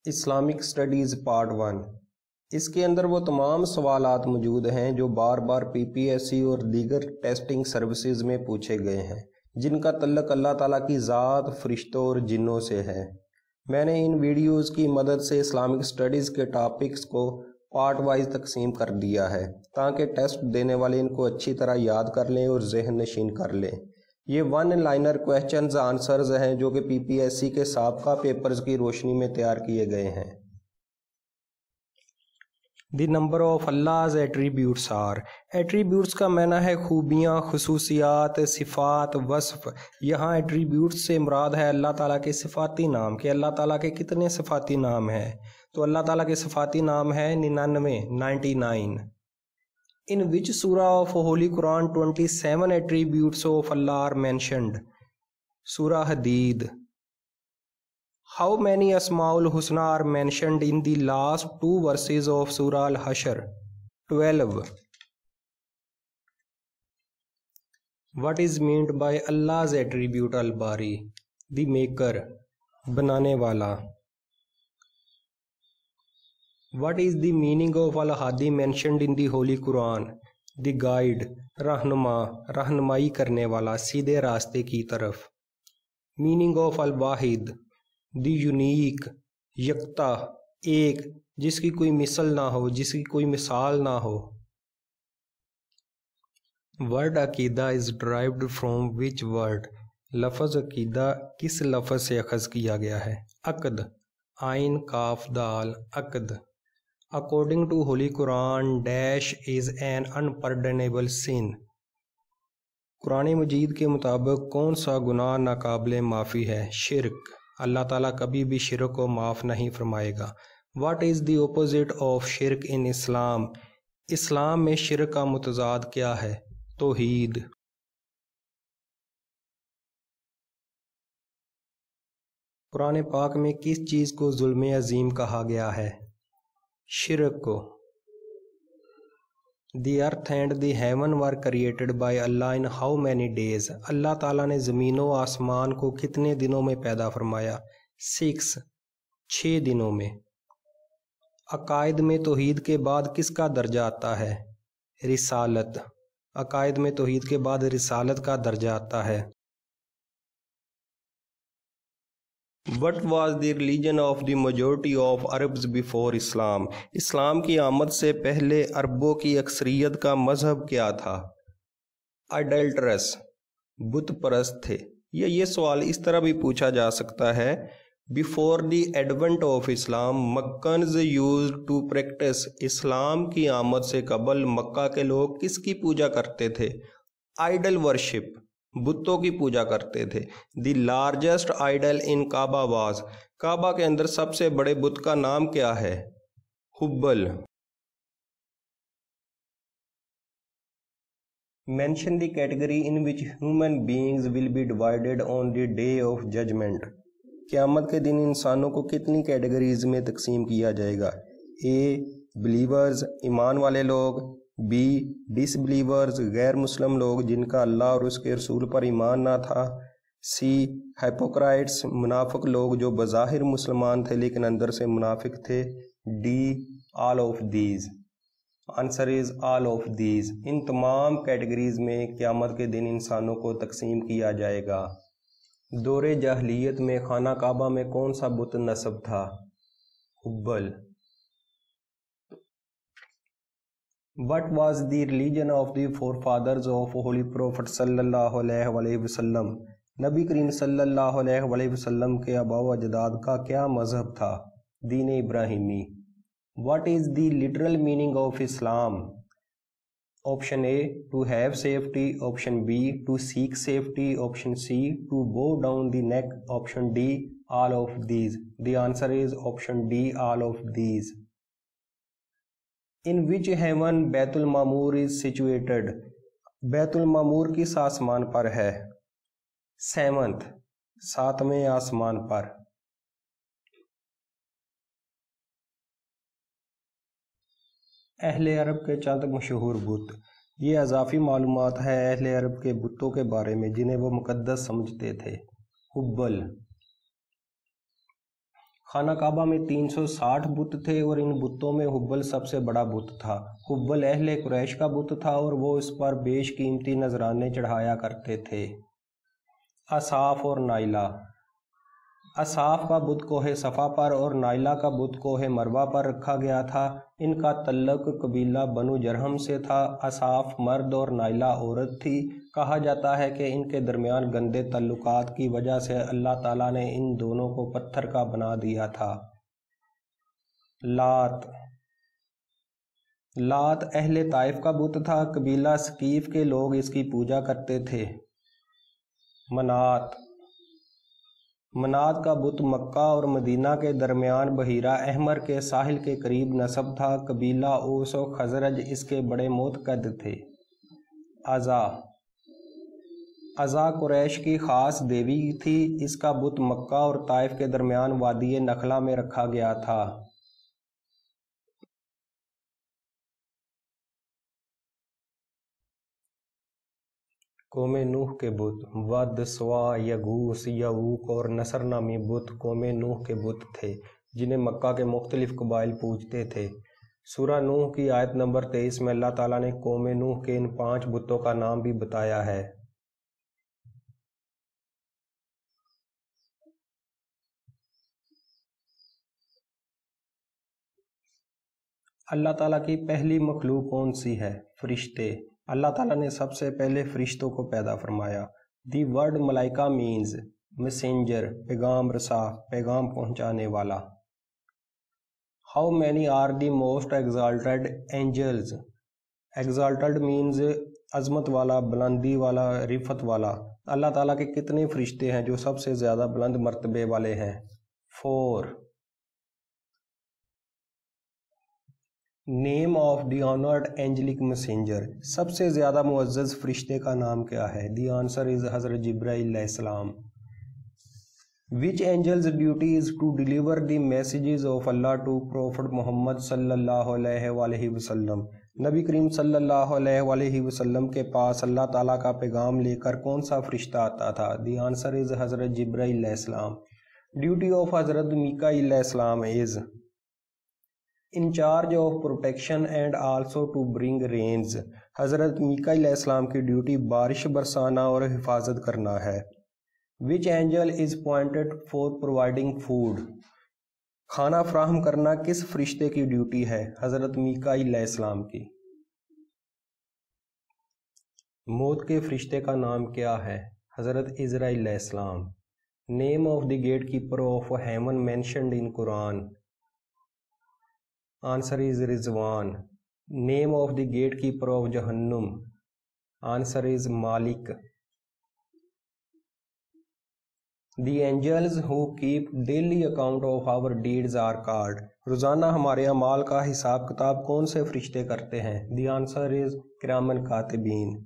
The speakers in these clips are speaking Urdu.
Islamic studies part 1۔ اس کے اندر وہ تمام سوالات موجود ہیں جو بار بار PPSC اور دیگر ٹیسٹنگ سروسز میں پوچھے گئے ہیں، جن کا تعلق اللہ تعالیٰ کی ذات، فرشتوں اور جنوں سے ہے۔ میں نے ان ویڈیوز کی مدد سے اسلامک سٹڈیز کے ٹاپکس کو پارٹ وائز تقسیم کر دیا ہے تاکہ ٹیسٹ دینے والے ان کو اچھی طرح یاد کر لیں اور ذہن نشین کر لیں۔ یہ 1 لائنر کویشچنز آنسرز ہیں جو کہ PPSC کے سابقہ پیپرز کی روشنی میں تیار کیے گئے ہیں۔ The number of Allah's attributes are. Attributes کا معنی ہے خوبیاں، خصوصیات، صفات، وصف۔ یہاں ایٹریبیوٹس سے مراد ہے اللہ تعالیٰ کے صفاتی نام کہ اللہ تعالیٰ کے کتنے صفاتی نام ہیں؟ تو اللہ تعالیٰ کے صفاتی نام ہے 99۔ In which surah of Holy Quran 27 attributes of Allah are mentioned? Surah Hadid۔ How many Asmaul Husna are mentioned in the last 2 verses of Surah Al-Hashr? 12۔ What is meant by Allah's attribute Al-Bari? The maker، بنانے والا۔ What is the meaning of Al-Hadi mentioned in the Holy Quran? The guide، رہنما، رہنمائی کرنے والا، سیدھے راستے کی طرف۔ Meaning of Al-Wahid، the unique، یکتا، ایک، جس کی کوئی مثل نہ ہو، جس کی کوئی مثال نہ ہو۔ Word عقیدہ is derived from which word؟ لفظ عقیدہ کس لفظ سے اخذ کیا گیا ہے؟ عقد، عین کاف دال، عقد۔ According to Holy Quran dash is an unpardonable sin۔ قرآن مجید کے مطابق کون سا گناہ ناقابل معافی ہے؟ شرک۔ اللہ تعالیٰ کبھی بھی شرک کو معاف نہیں فرمائے گا۔ What is the opposite of شرک in اسلام؟ اسلام میں شرک کا متضاد کیا ہے؟ توحید۔ قرآن پاک میں کس چیز کو ظلم عظیم کہا گیا ہے؟ شرک کو۔ The earth and the heaven were created by Allah in how many days؟ اللہ تعالیٰ نے زمین و آسمان کو کتنے دنوں میں پیدا فرمایا؟ 6 دنوں میں۔ عقائد میں توحید کے بعد کس کا درجہ آتا ہے؟ رسالت۔ عقائد میں توحید کے بعد رسالت کا درجہ آتا ہے۔ What was the religion of the majority of Arabs before Islam؟ اسلام کی آمد سے پہلے عربوں کی اکثریت کا مذہب کیا تھا؟ Idolatrous، بت پرست تھے۔ یہ سوال اس طرح بھی پوچھا جا سکتا ہے Before the advent of Islam Meccans used to practice۔ اسلام کی آمد سے قبل مکہ کے لوگ کس کی پوجا کرتے تھے؟ Idol worship، بتوں کی پوجا کرتے تھے۔ The largest idol in Kaaba was. کعبہ کے اندر سب سے بڑے بت کا نام کیا ہے؟ حبل۔ Mention the category in which human beings will be divided on the day of judgement. قیامت کے دن انسانوں کو کتنی کیٹیگریز میں تقسیم کیا جائے گا؟ اے بلیورز، ایمان والے لوگ، بی ڈس بلیورز، غیر مسلم لوگ جن کا اللہ اور اس کے رسول پر ایمان نہ تھا، سی ہائپوکرائٹس، منافق لوگ جو بظاہر مسلمان تھے لیکن اندر سے منافق تھے، D all of these. Answer is all of these. ان تمام کیٹیگریز میں قیامت کے دن انسانوں کو تقسیم کیا جائے گا۔ دور جاہلیت میں خانہ کعبہ میں کون سا بت نصب تھا؟ حبل۔ What was the religion of the forefathers of Holy Prophet صلی اللہ علیہ وسلم؟ نبی کریم صلی اللہ علیہ وسلم کے آباء و اجداد کا کیا مذہب تھا؟ دین ابراہیمی۔ What is the literal meaning of Islam؟ Option A to have safety، option B to seek safety، option C to bow down the neck، option D all of these۔ The answer is option D all of these۔ In which heaven بیت المعمور is situated؟ بیت المعمور کس آسمان پر ہے؟ 7th، 7ویں آسمان پر۔ اہل عرب کے چند مشہور بت۔ یہ اضافی معلومات ہے اہل عرب کے بتوں کے بارے میں جنہیں وہ مقدس سمجھتے تھے۔ حبل، خانہ کعبہ میں 360 بت تھے اور ان بتوں میں حبل سب سے بڑا بت تھا۔ حبل اہل قریش کا بت تھا اور وہ اس پر بیش قیمتی نذرانے چڑھایا کرتے تھے۔ اصاف اور نائلہ۔ اصاف کا بت کوہ صفا پر اور نائلہ کا بت کوہ مروہ پر رکھا گیا تھا۔ ان کا تعلق قبیلہ بنو جرہم سے تھا۔ اصاف مرد اور نائلہ عورت تھی۔ کہا جاتا ہے کہ ان کے درمیان گندے تعلقات کی وجہ سے اللہ تعالیٰ نے ان دونوں کو پتھر کا بنا دیا تھا۔ لات۔ لات اہل طائف کا بت تھا۔ قبیلہ ثقیف کے لوگ اس کی پوجا کرتے تھے۔ منات۔ منات کا بت مکہ اور مدینہ کے درمیان بحیرہ احمر کے ساحل کے قریب نصب تھا۔ قبیلہ اوس و خزرج اس کے بڑے معتقد تھے۔ عزا۔ عزا قریش کی خاص دیوی تھی۔ اس کا بت مکہ اور طائف کے درمیان وادی نخلا میں رکھا گیا تھا۔ قوم نوح کے بت۔ ود، سوا، یغوث، یعوق اور نصر نامی بت قوم نوح کے بت تھے جنہیں مکہ کے مختلف قبائل پوجتے تھے۔ سورہ نوح کی آیت نمبر 23 میں اللہ تعالیٰ نے قوم نوح کے ان 5 بتوں کا نام بھی بتایا ہے۔ اللہ تعالیٰ کی پہلی مخلوق کون سی ہے؟ فرشتے۔ اللہ تعالیٰ نے سب سے پہلے فرشتوں کو پیدا فرمایا۔ دی ورڈ ملائکہ مینز میسنجر، پیغام رساں، پیغام پہنچانے والا۔ How many are the most exalted angels? Exalted means عظمت والا، بلندی والا، رفعت والا۔ اللہ تعالیٰ کے کتنے فرشتے ہیں جو سب سے زیادہ بلند مرتبے والے ہیں؟ 4۔ Name of the honoured angelic messenger. سب سے زیادہ معزز فرشتے کا نام کیا ہے؟ دی آنسر از حضرت جبرائیل علیہ السلام۔ Which angels duty is to deliver the messages of Allah to prophet Muhammad صلی اللہ علیہ وآلہ وسلم۔ نبی کریم صلی اللہ علیہ وآلہ وسلم کے پاس اللہ تعالیٰ کا پیغام لے کر کون سا فرشتہ آتا تھا؟ دی آنسر از حضرت جبرائیل علیہ السلام۔ ڈیوٹی آف حضرت میکائیل علیہ السلام از in charge of protection and also to bring rains۔ حضرت میکائیل علیہ السلام کی ڈیوٹی بارش برسانا اور حفاظت کرنا ہے۔ which angel is appointed for providing food؟ کھانا فراہم کرنا کس فرشتے کی ڈیوٹی ہے؟ حضرت میکائیل علیہ السلام کی۔ موت کے فرشتے کا نام کیا ہے؟ حضرت عزرائیل علیہ السلام۔ name of the gatekeeper of heaven mentioned in Quran؟ Answer is Rizwan۔ Name of the gatekeeper of Jahannam؟ Answer is Malik۔ The angels who keep daily account of our deeds are called۔ روزانہ ہمارے اعمال کا حساب کتاب کون سے فرشتے کرتے ہیں؟ The answer is کرامن کاتبین۔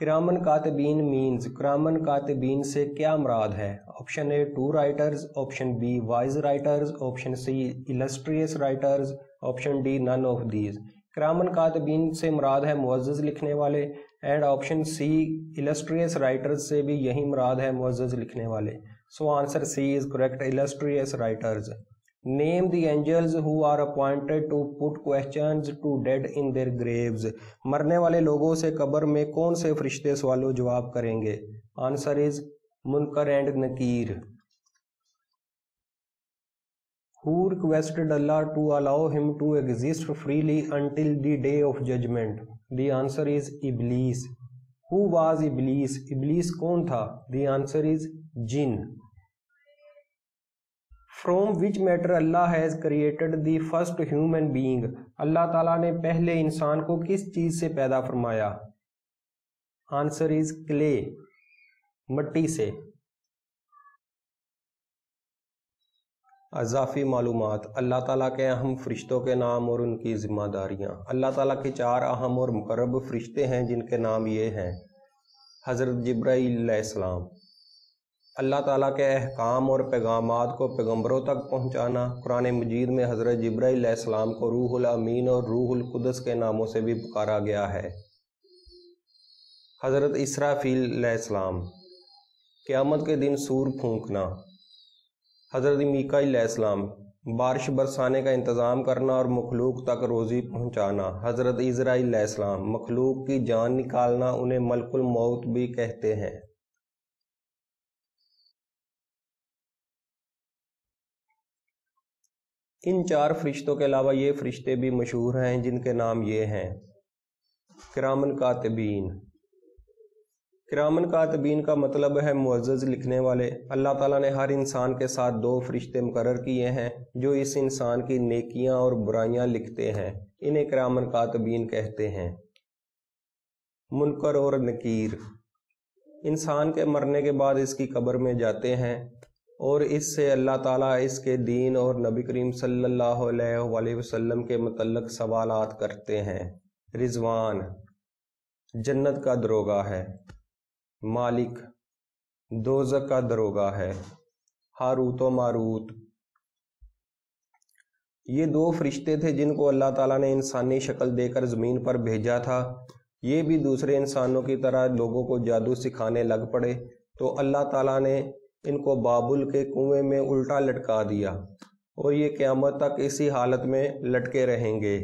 کرامن کاتبین مینز کرامن کاتبین سے کیا مراد ہے؟ Option A 2 writers, option B wise writers, option C illustrious writers, option D none of these۔ کرامن کاتبین سے مراد ہے معزز لکھنے والے، and option C illustrious writers سے بھی یہی مراد ہے معزز لکھنے والے۔ So answer C is correct, illustrious writers. Name the angels who are appointed to put questions to dead in their graves۔ مرنے والے لوگوں سے قبر میں کون سے فرشتے سوال و جواب کریں گے؟ آنسر از منکر اینڈ نکیر۔ Who requested Allah to allow him to exist freely until the day of judgment؟ The answer is Iblis۔ Who was Iblis؟ ابلیس کون تھا؟ The answer is جن۔ From which matter Allah has created the first human being؟ اللہ تعالیٰ نے پہلے انسان کو کس چیز سے پیدا فرمایا؟ Answer is clay، مٹی سے۔ اضافی معلومات۔ اللہ تعالیٰ کے اہم فرشتوں کے نام اور ان کی ذمہ داریاں۔ اللہ تعالیٰ کے 4 اہم اور مقرب فرشتے ہیں جن کے نام یہ ہیں۔ حضرت جبرائیل علیہ السلام، اللہ تعالیٰ کے احکام اور پیغامات کو پیغمبروں تک پہنچانا۔ قرآن مجید میں حضرت جبرائیل علیہ السلام کو روح الامین اور روح القدس کے ناموں سے بھی پکارا گیا ہے۔ حضرت اسرافیل علیہ السلام، قیامت کے دن سور پھونکنا۔ حضرت میکائیل علیہ السلام، بارش برسانے کا انتظام کرنا اور مخلوق تک روزی پہنچانا۔ حضرت عزرائیل علیہ السلام، مخلوق کی جان نکالنا، انہیں ملک الموت بھی کہتے ہیں۔ ان 4 فرشتوں کے علاوہ یہ فرشتے بھی مشہور ہیں جن کے نام یہ ہیں: کرامن کاتبین۔ کرامن کاتبین کا مطلب ہے معزز لکھنے والے۔ اللہ تعالیٰ نے ہر انسان کے ساتھ 2 فرشتے مقرر کیے ہیں جو اس انسان کی نیکیاں اور برائیاں لکھتے ہیں، انہیں کرامن کاتبین کہتے ہیں۔ منکر اور نکیر، انسان کے مرنے کے بعد اس کی قبر میں جاتے ہیں اور اس سے اللہ تعالیٰ اس کے دین اور نبی کریم صلی اللہ علیہ وآلہ وسلم کے متعلق سوالات کرتے ہیں۔ رضوان، جنت کا دروگا ہے۔ مالک، دوزخ کا دروگا ہے۔ ہاروت و ماروت، یہ 2 فرشتے تھے جن کو اللہ تعالیٰ نے انسانی شکل دے کر زمین پر بھیجا تھا۔ یہ بھی دوسرے انسانوں کی طرح لوگوں کو جادو سکھانے لگ پڑے تو اللہ تعالیٰ نے ان کو بابل کے کنویں میں الٹا لٹکا دیا اور یہ قیامت تک اسی حالت میں لٹکے رہیں گے۔